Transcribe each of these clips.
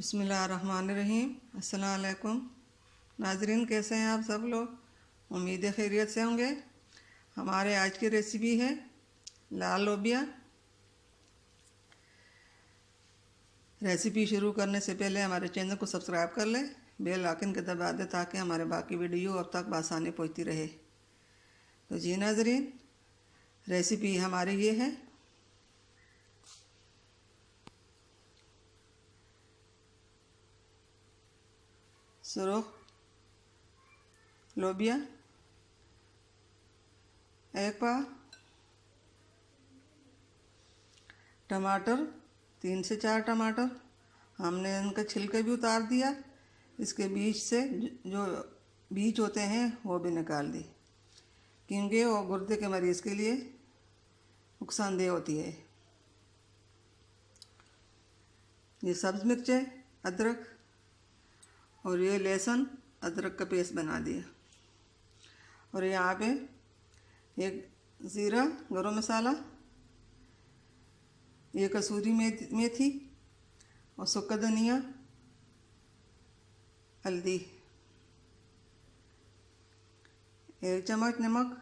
बिस्मिल्लाहिर्रहमानिर्रहीम। अस्सलाम वालेकुम नाजरीन, कैसे हैं आप सब लोग? उम्मीद है खैरियत से होंगे। हमारे आज की रेसिपी है लाल लोबिया। रेसिपी शुरू करने से पहले हमारे चैनल को सब्सक्राइब कर लें, बेल आइकन के दबा दें ताकि हमारे बाकी वीडियो अब तक आसानी पहुंचती रहे। तो जी नाजरीन, रेसिपी हमारी ये है। सुरख लोबिया एक पाव, टमाटर 3 से 4 टमाटर, हमने इनका छिलका भी उतार दिया, इसके बीच से जो बीज होते हैं वो भी निकाल दी, क्योंकि वो गुर्दे के मरीज़ के लिए नुकसानदेह होती है। ये सब्ज़ मिर्चें, अदरक और ये लहसुन अदरक का पेस्ट बना दिया, और यहाँ पे एक ज़ीरा गरम मसाला, ये कसूरी मेथी और सूखा धनिया, हल्दी, 1 चम्मच नमक,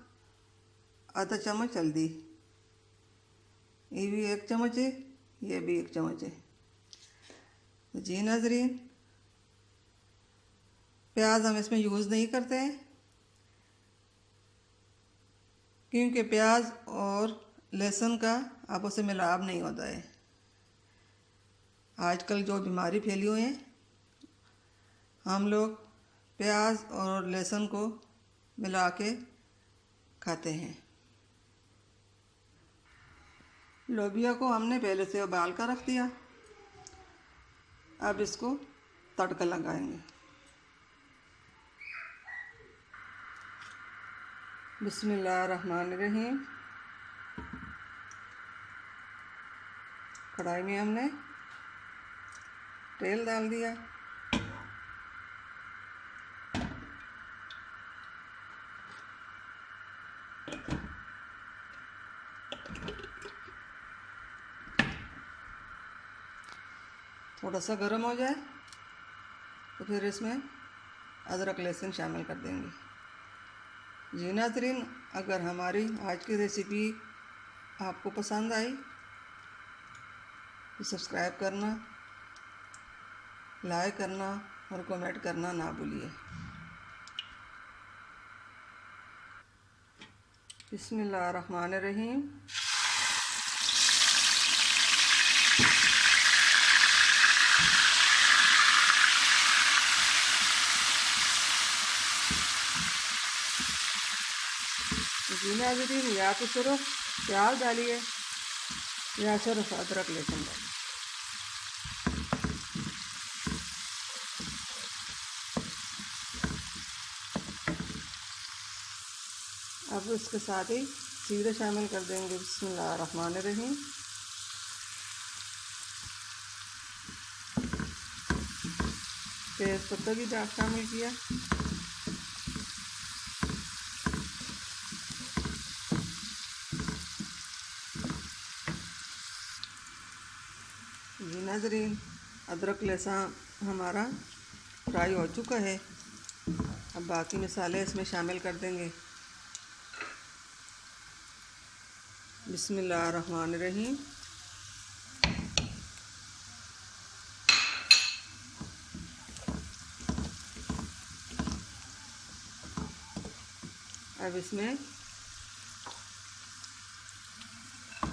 आधा चम्मच हल्दी, ये भी 1 चम्मच है, ये भी 1 चम्मच है। तो जी नाज़रीन, प्याज हम इसमें यूज़ नहीं करते हैं, क्योंकि प्याज और लहसुन का आपस में मिलाप नहीं होता है। आजकल जो बीमारी फैली हुई है, हम लोग प्याज और लहसुन को मिला के खाते हैं। लोबिया को हमने पहले से उबाल कर रख दिया, अब इसको तड़का लगाएंगे। बिस्मिल्लाहिर्रहमानिर्रहीम। कढ़ाई में हमने तेल डाल दिया, थोड़ा सा गर्म हो जाए तो फिर इसमें अदरक लहसुन शामिल कर देंगे। जी नाज़रीन, अगर हमारी आज की रेसिपी आपको पसंद आई तो सब्सक्राइब करना, लाइक करना और कमेंट करना ना भूलिए। बिस्मिल्लाहिर्रहमानिर्रहीम। जी नाज़रीन, या तो सिर्फ प्याज डालिए या सिर्फ अदरक लहसुन डालिए। अब इसके साथ ही जीरा शामिल कर देंगे। बिस्मिल्लाहिर्रहमानिर्रहीम। तेज पत्ता भी शामिल किया। जी नाज़रीन, अदरक लहसुन हमारा फ्राई हो चुका है, अब बाकी मसाले इसमें शामिल कर देंगे। बिस्मिल्लाहिर्रहमानिर्रहीम। अब इसमें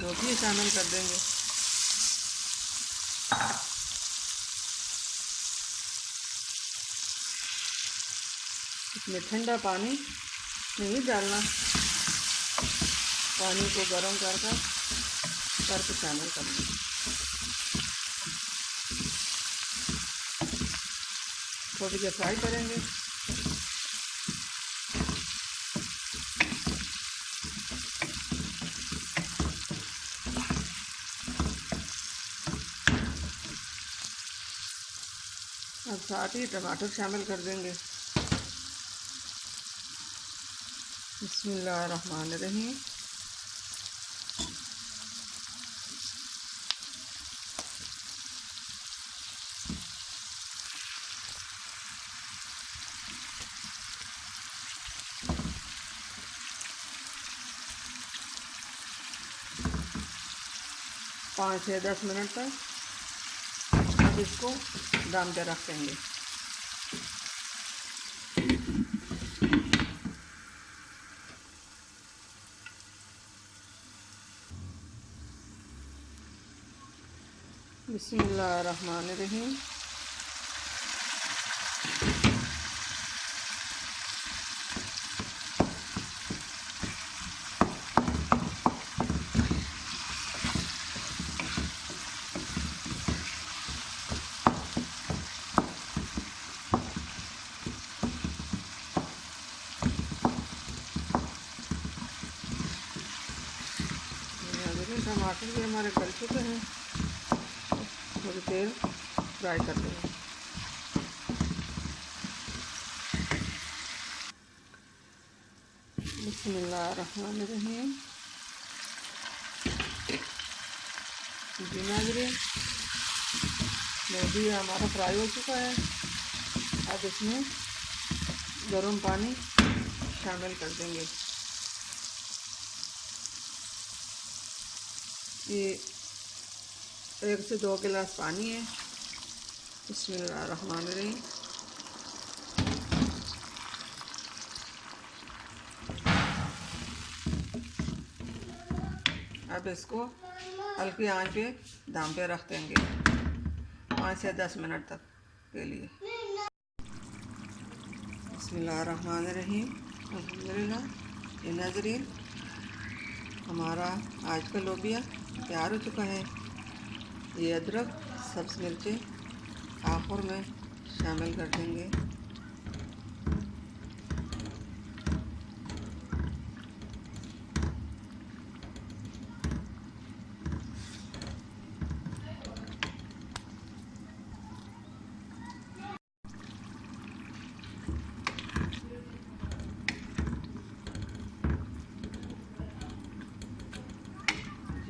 लोबिया शामिल कर देंगे। इसमें ठंडा पानी नहीं डालना, पानी को गर्म करके शामिल करना। थोड़ी देर फ्राई करेंगे। अब साथ ही टमाटर शामिल कर देंगे। बिस्मिल्लाहिर्रहमानिर्रहीम। 5 से 10 मिनट तक अब इसको दम पे रख देंगे। बिस्मिल्लाहिर्रहमानिर्रहीम। टमाटर भी हमारे गल चुके हैं, थोड़ी देर फ्राई कर देंगे। बिस्मिल्लाहिर्रहमानिर्रहीम। नाज़रीन, भी हमारा फ्राई हो चुका है। अब इसमें गर्म पानी शामिल कर देंगे। ये 1 से 2 गिलास पानी है। बिस्मिल्लाहिर्रहमानिर्रहीम। अब इसको हल्की आंच पे दम पे रख देंगे 5 से 10 मिनट तक के लिए। बिस्मिल्लाहिर्रहमानिर्रहीम। अल्हम्दुलिल्लाह। ये नाज़रीन, हमारा आज का लोबिया तैयार हो चुका है। ये अदरक, सब्ज़ मिर्चें आखिर में शामिल कर देंगे।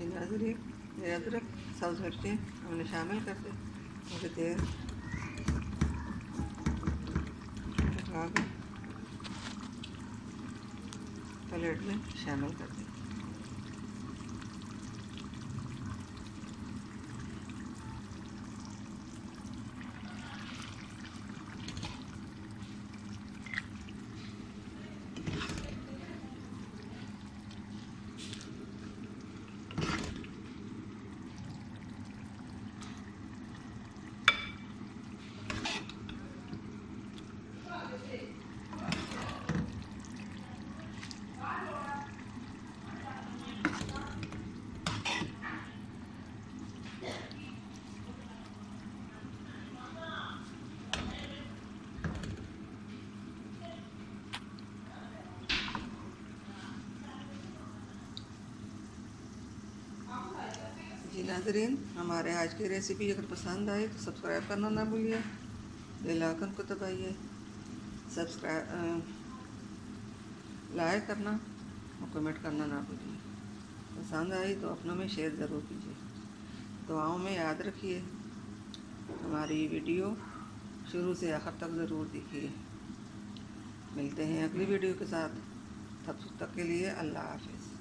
नाज़रीन, ये अदरक, सब्ज़ मिर्चें हमने शामिल कर दी। थोड़ी देर पकाकर प्लेट में शामिल कर दें। जी नाज़रीन, हमारे आज की रेसिपी अगर पसंद आए तो सब्सक्राइब करना ना भूलिए, बेल आइकन को दबाइए, सब्सक्राइब लाइक करना और कमेंट करना ना भूलिए। पसंद आई तो अपनों में शेयर ज़रूर कीजिए। दुआओं में याद रखिए। हमारी वीडियो शुरू से आखिर तक ज़रूर देखिए। मिलते हैं अगली वीडियो के साथ। तब तक के लिए अल्लाह हाफ़िज़।